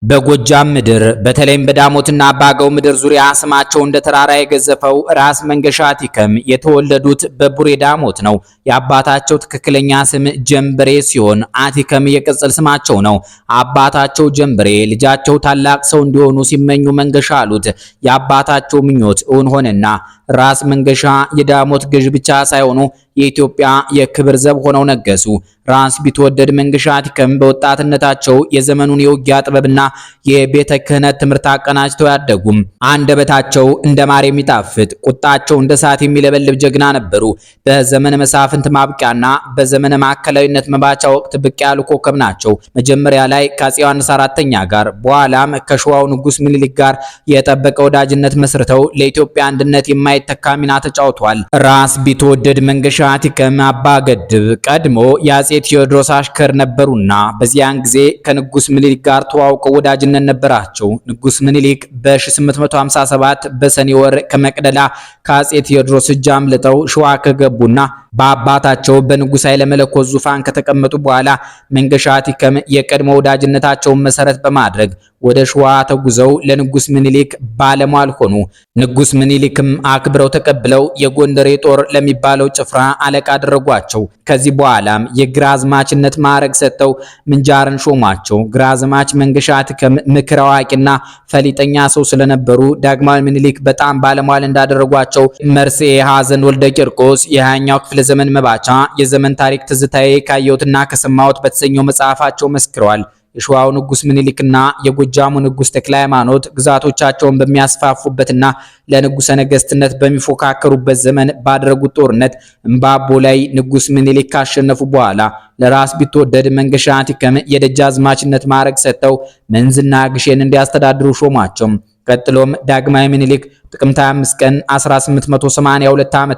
በጎጃም ምድር በተለይም በዳሞትና ባገው ምድር ዙሪያ ስማቸው እንደ ተራራ የገዘፈው ራስ መንገሻ አቲከም የተወለዱት በቡሬ ዳሞት ነው። የአባታቸው ትክክለኛ ስም ጀምበሬ ሲሆን አቲከም የቅጽል ስማቸው ነው። አባታቸው ጀምበሬ ልጃቸው ታላቅ ሰው እንዲሆኑ ሲመኙ መንገሻ አሉት። የአባታቸው ምኞት እውን ሆነና ራስ መንገሻ የዳሞት ገዥ ብቻ ሳይሆኑ የኢትዮጵያ የክብር ዘብ ሆነው ነገሱ። ራስ ቢትወደድ መንገሻ አቲከም በወጣትነታቸው የዘመኑን የውጊያ ጥበብና የቤተ ክህነት ትምህርት አቀናጅተው ያደጉም። አንደበታቸው እንደ ማር የሚጣፍጥ ቁጣቸው እንደ እሳት የሚለበልብ ጀግና ነበሩ። በዘመነ መሳፍንት ማብቂያና በዘመነ ማዕከላዊነት መባቻ ወቅት ብቅ ያሉ ኮከብ ናቸው። መጀመሪያ ላይ ከአፄ ዮሐንስ አራተኛ ጋር በኋላም ከሸዋው ንጉስ ምኒልክ ጋር የጠበቀ ወዳጅነት መስርተው ለኢትዮጵያ አንድነት የማይተካ ሚና ተጫውተዋል። ራስ ቢትወደድ መንገሻ አቲከም አባ ገድብ ቀድሞ የአፄ ቴዎድሮስ አሽከር ነበሩና በዚያን ጊዜ ከንጉስ ምኒልክ ጋር ተዋውቀው ወዳጅነት ነበራቸው። ንጉስ ምኒልክ በ1857 በሰኔ ወር ከመቅደላ ከአፄ ቴዎድሮስ እጅ አምልጠው ሸዋ ከገቡና በአባታቸው በንጉስ ኃይለ መለኮት ዙፋን ከተቀመጡ በኋላ መንገሻ አቲከም የቀድሞ ወዳጅነታቸውን መሰረት በማድረግ ወደ ሸዋ ተጉዘው ለንጉስ ምኒልክ ባለሟል ሆኑ። ንጉስ ምኒልክም አክብረው ተቀብለው የጎንደር ጦር ለሚባለው ጭፍራ አለቃ አደረጓቸው። ከዚህ በኋላም የግራዝማችነት ማዕረግ ሰጥተው ምንጃርን ሾሟቸው። ግራዝማች መንገሻ አቲከም ምክር አዋቂና ፈሊጠኛ ሰው ስለነበሩ ዳግማዊ ምኒልክ በጣም ባለሟል እንዳደረጓቸው መርስዔ ሐዘን ወልደ ቂርቆስ የ20ኛው ክፍለ ዘመን መባቻ የዘመን ታሪክ ትዝታዬ ካየሁትና ከሰማሁት በተሰኘው መጽሐፋቸው መስክረዋል። የሸዋው ንጉስ ምኒልክና የጎጃሙ ንጉስ ተክለ ሃይማኖት ግዛቶቻቸውን በሚያስፋፉበትና ለንጉሰ ነገስትነት በሚፎካከሩበት ዘመን ባደረጉት ጦርነት እምባቦ ላይ ንጉስ ምኒልክ ካሸነፉ በኋላ ለራስ ቢትወደድ መንገሻ አቲከም የደጃዝማችነት ማዕረግ ሰጥተው መንዝና ግሼን እንዲያስተዳድሩ ሾሟቸው። ቀጥሎም ዳግማዊ ምኒልክ ጥቅምት 25 ቀን 1882 ዓ.ም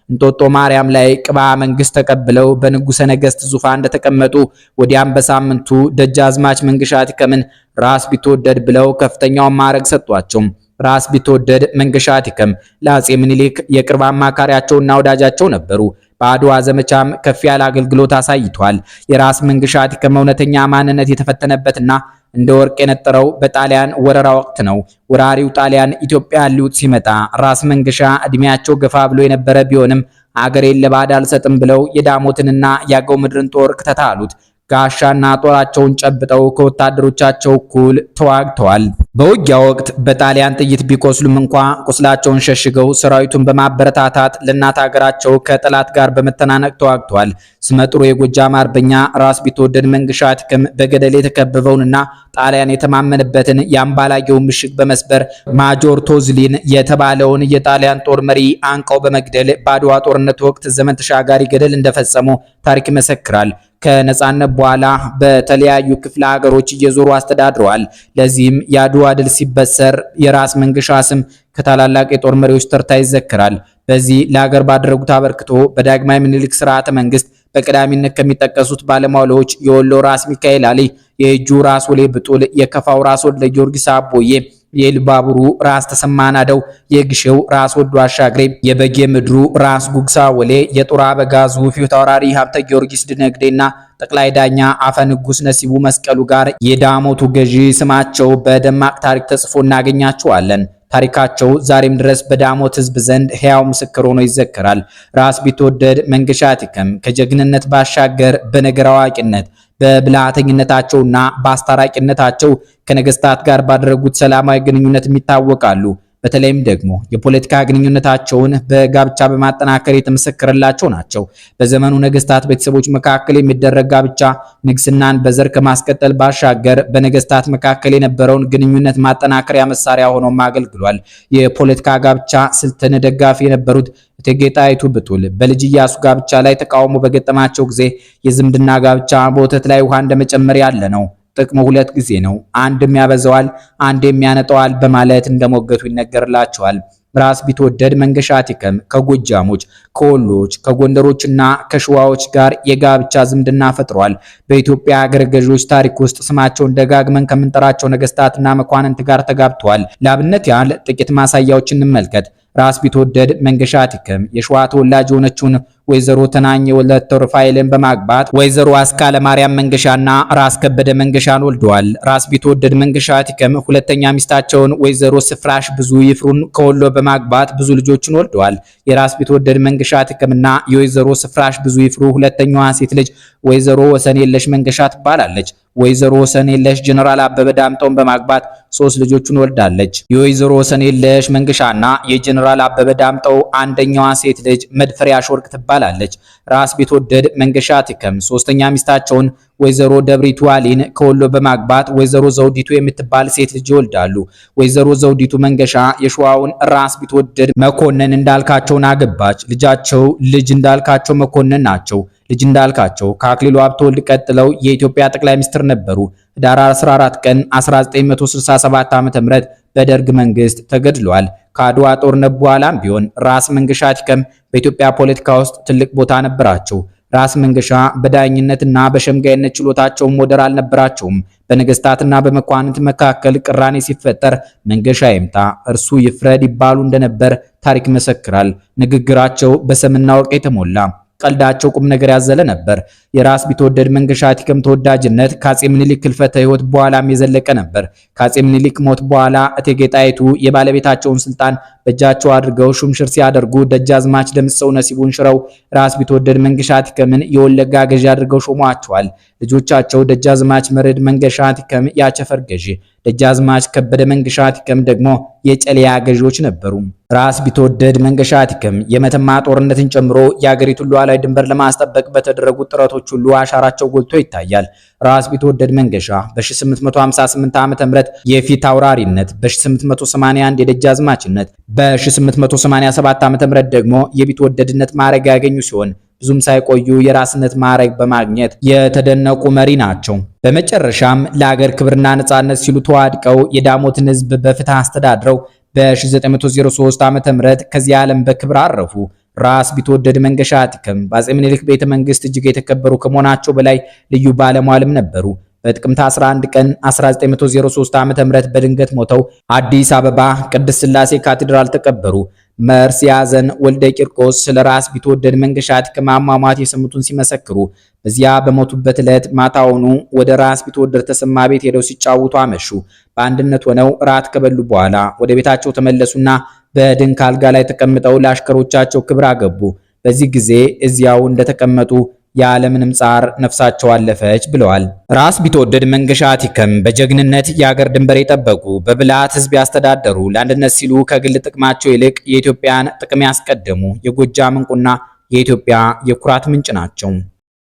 እንጦጦ ማርያም ላይ ቅባ መንግስት ተቀብለው በንጉሰ ነገስት ዙፋን እንደተቀመጡ ወዲያም በሳምንቱ ደጃዝማች መንገሻ አቲከምን ራስ ቢትወደድ ብለው ከፍተኛውን ማዕረግ ሰጧቸው። ራስ ቢትወደድ መንገሻ አቲከም ለአፄ ምኒልክ የቅርብ አማካሪያቸውና ወዳጃቸው ነበሩ። በአድዋ ዘመቻም ከፍ ያለ አገልግሎት አሳይቷል። የራስ መንገሻ አቲከም እውነተኛ ማንነት የተፈተነበትና እንደ ወርቅ የነጠረው በጣሊያን ወረራ ወቅት ነው። ወራሪው ጣሊያን ኢትዮጵያ ሊውጥ ሲመጣ ራስ መንገሻ እድሜያቸው ገፋ ብሎ የነበረ ቢሆንም አገሬን ለባዕድ አልሰጥም ብለው የዳሞትንና ያገው ምድርን ጦር ከተታሉት። ጋሻና ጦራቸውን ጨብጠው ከወታደሮቻቸው እኩል ተዋግተዋል። በውጊያ ወቅት በጣሊያን ጥይት ቢቆስሉም እንኳ ቁስላቸውን ሸሽገው ሰራዊቱን በማበረታታት ለእናት ሀገራቸው ከጠላት ጋር በመተናነቅ ተዋግተዋል። ስመጥሩ የጎጃም አርበኛ ራስ ቢትወደድ መንገሻ አቲከም በገደል የተከበበውንና ጣሊያን የተማመነበትን የአምባላጌውን ምሽግ በመስበር ማጆር ቶዝሊን የተባለውን የጣሊያን ጦር መሪ አንቀው በመግደል በአድዋ ጦርነት ወቅት ዘመን ተሻጋሪ ገደል እንደፈጸሙ ታሪክ ይመሰክራል። ከነጻነት በኋላ በተለያዩ ክፍለ ሀገሮች እየዞሩ አስተዳድረዋል። ለዚህም የአድዋ ድል ሲበሰር የራስ መንገሻ ስም ከታላላቅ የጦር መሪዎች ተርታ ይዘከራል። በዚህ ለሀገር ባደረጉት አበርክቶ በዳግማዊ ምኒልክ ስርዓተ መንግስት በቀዳሚነት ከሚጠቀሱት ባለሟሎች የወሎ ራስ ሚካኤል አሊ፣ የእጁ ራስ ወሌ ብጡል፣ የከፋው ራስ ወልደ ጊዮርጊስ አቦዬ፣ የኢሉባቡሩ ራስ ተሰማ ናደው፣ የግሼው ራስ ወዶ አሻግሬ፣ የበጌ ምድሩ ራስ ጉግሳ ወሌ፣ የጦር አበጋዙ ፊት አውራሪ ሀብተ ጊዮርጊስ ድነግዴና ጠቅላይ ዳኛ አፈ ንጉስ ነሲቡ መስቀሉ ጋር የዳሞቱ ገዢ ስማቸው በደማቅ ታሪክ ተጽፎ እናገኛቸዋለን። ታሪካቸው ዛሬም ድረስ በዳሞት ህዝብ ዘንድ ሕያው ምስክር ሆኖ ይዘከራል። ራስ ቢትወደድ መንገሻ አቲከም ከጀግንነት ባሻገር በነገር አዋቂነት በብልሃተኝነታቸውና በአስታራቂነታቸው ከነገስታት ጋር ባደረጉት ሰላማዊ ግንኙነት ይታወቃሉ። በተለይም ደግሞ የፖለቲካ ግንኙነታቸውን በጋብቻ በማጠናከር የተመሰከረላቸው ናቸው። በዘመኑ ነገስታት ቤተሰቦች መካከል የሚደረግ ጋብቻ ንግስናን በዘር ከማስቀጠል ባሻገር በነገስታት መካከል የነበረውን ግንኙነት ማጠናከሪያ መሳሪያ ሆኖም አገልግሏል። የፖለቲካ ጋብቻ ስልትን ደጋፊ የነበሩት እቴጌ ጣይቱ ብጡል በልጅ ኢያሱ ጋብቻ ላይ ተቃውሞ በገጠማቸው ጊዜ የዝምድና ጋብቻ በወተት ላይ ውሃ እንደመጨመር ያለ ነው፣ ጥቅሙ ሁለት ጊዜ ነው፣ አንድም ያበዛዋል፣ አንድም ያነጠዋል በማለት እንደሞገቱ ይነገርላቸዋል። ራስ ቢትወደድ መንገሻ አቲከም ከጎጃሞች፣ ከወሎች፣ ከጎንደሮችና ከሸዋዎች ጋር የጋብቻ ዝምድና ፈጥሯል። በኢትዮጵያ አገረ ገዢዎች ታሪክ ውስጥ ስማቸውን ደጋግመን ከምንጠራቸው ነገስታትና መኳንንት ጋር ተጋብተዋል። ለአብነት ያህል ጥቂት ማሳያዎች እንመልከት። ራስ ቢትወደድ መንገሻ ቲከም የሸዋ ተወላጅ የሆነችውን ወይዘሮ ተናኘ ወለተ ሩፋኤልን በማግባት ወይዘሮ አስካለ ማርያም መንገሻና ራስ ከበደ መንገሻን ወልደዋል። ራስ ቢትወደድ መንገሻ ቲከም ሁለተኛ ሚስታቸውን ወይዘሮ ስፍራሽ ብዙ ይፍሩን ከወሎ በማግባት ብዙ ልጆችን ወልደዋል። የራስ ቢትወደድ መንገሻ ቲከምና የወይዘሮ ስፍራሽ ብዙ ይፍሩ ሁለተኛዋ ሴት ልጅ ወይዘሮ ወሰንየለሽ መንገሻ ትባላለች። ወይዘሮ ወሰንየለሽ ጀነራል አበበ ዳምጠውን በማግባት 3 ልጆችን ወልዳለች። የወይዘሮ ወሰንየለሽ መንገሻና የጀነራል አበበ ዳምጠው አንደኛዋ ሴት ልጅ መድፈሪያሽ ወርቅ ትባላለች። ራስ ቢትወደድ መንገሻ ቲከም ሶስተኛ ሚስታቸውን ወይዘሮ ደብሪቱ አሊን ከወሎ በማግባት ወይዘሮ ዘውዲቱ የምትባል ሴት ልጅ ይወልዳሉ። ወይዘሮ ዘውዲቱ መንገሻ የሸዋውን ራስ ቢትወደድ መኮንን እንዳልካቸውን አገባች። ልጃቸው ልጅ እንዳልካቸው መኮንን ናቸው። ልጅ እንዳልካቸው ከአክሊሉ ሀብተወልድ ቀጥለው የኢትዮጵያ ጠቅላይ ሚኒስትር ነበሩ። ህዳር 14 ቀን 1967 ዓ.ም በደርግ መንግስት ተገድለዋል። ከአድዋ ጦርነት በኋላም ቢሆን ራስ መንገሻ ቲከም በኢትዮጵያ ፖለቲካ ውስጥ ትልቅ ቦታ ነበራቸው። ራስ መንገሻ በዳኝነትና በሸምጋይነት ችሎታቸውም ወደር አልነበራቸውም። በነገስታትና በመኳንንት መካከል ቅራኔ ሲፈጠር መንገሻ ይምጣ እርሱ ይፍረድ ይባሉ እንደነበር ታሪክ መሰክራል። ንግግራቸው በሰምና ወርቅ የተሞላ ቀልዳቸው ቁም ነገር ያዘለ ነበር። የራስ ቢትወደድ መንገሻ ቲከም ተወዳጅነት ከአፄ ምኒልክ ህልፈተ ህይወት በኋላም የዘለቀ ነበር። ከአፄ ምኒልክ ሞት በኋላ እቴጌ ጣይቱ የባለቤታቸውን ስልጣን በእጃቸው አድርገው ሹምሽር ሲያደርጉ ደጃዝማች ደምሰው ነሲቡን ሽረው ራስ ቢትወደድ መንገሻ ቲከምን የወለጋ ገዢ አድርገው ሾሟቸዋል። ልጆቻቸው ደጃዝማች መርዕድ መንገሻ ቲከም ያቸፈር ገዢ፣ ደጃዝማች ከበደ መንገሻ ቲከም ደግሞ የጨሊያ ገዢዎች ነበሩ። ራስ ቢትወደድ መንገሻ ቲከም የመተማ ጦርነትን ጨምሮ የአገሪቱን ሉዓላዊ ድንበር ለማስጠበቅ በተደረጉ ጥረቶች ሁሉ አሻራቸው ጎልቶ ይታያል። ራስ ቢትወደድ መንገሻ በ1858 ዓ.ም የፊት አውራሪነት፣ በ1881 የደጃዝማችነት፣ በ1887 ዓ.ም ደግሞ የቢትወደድነት ማዕረግ ያገኙ ሲሆን ብዙም ሳይቆዩ የራስነት ማዕረግ በማግኘት የተደነቁ መሪ ናቸው። በመጨረሻም ለሀገር ክብርና ነጻነት ሲሉ ተዋድቀው የዳሞትን ሕዝብ በፍትህ አስተዳድረው በ1903 ዓ.ም ከዚህ ዓለም በክብር አረፉ። ራስ ቢትወደድ መንገሻ ቲከም በአፄ ምኒልክ ቤተ መንግስት እጅግ የተከበሩ ከመሆናቸው በላይ ልዩ ባለሟልም ነበሩ። በጥቅምት 11 ቀን 1903 ዓ.ም በድንገት ሞተው አዲስ አበባ ቅድስት ሥላሴ ካቴድራል ተቀበሩ። መርስ ያዘን ወልደ ቂርቆስ ስለ ራስ ቢትወደድ መንገሻ ቲከም አሟሟት የሰሙትን ሲመሰክሩ በዚያ በሞቱበት ዕለት ማታውኑ ወደ ራስ ቢትወደድ ተሰማ ቤት ሄደው ሲጫወቱ አመሹ። በአንድነት ሆነው ራት ከበሉ በኋላ ወደ ቤታቸው ተመለሱና በድንክ አልጋ ላይ ተቀምጠው ለአሽከሮቻቸው ክብር አገቡ። በዚህ ጊዜ እዚያው እንደተቀመጡ ያለምንም ጻር ነፍሳቸው አለፈች ብለዋል። ራስ ቢትወደድ መንገሻ ቲከም በጀግንነት የሀገር ድንበር የጠበቁ፣ በብልሃት ህዝብ ያስተዳደሩ፣ ለአንድነት ሲሉ ከግል ጥቅማቸው ይልቅ የኢትዮጵያን ጥቅም ያስቀደሙ የጎጃም እንቁና የኢትዮጵያ የኩራት ምንጭ ናቸው።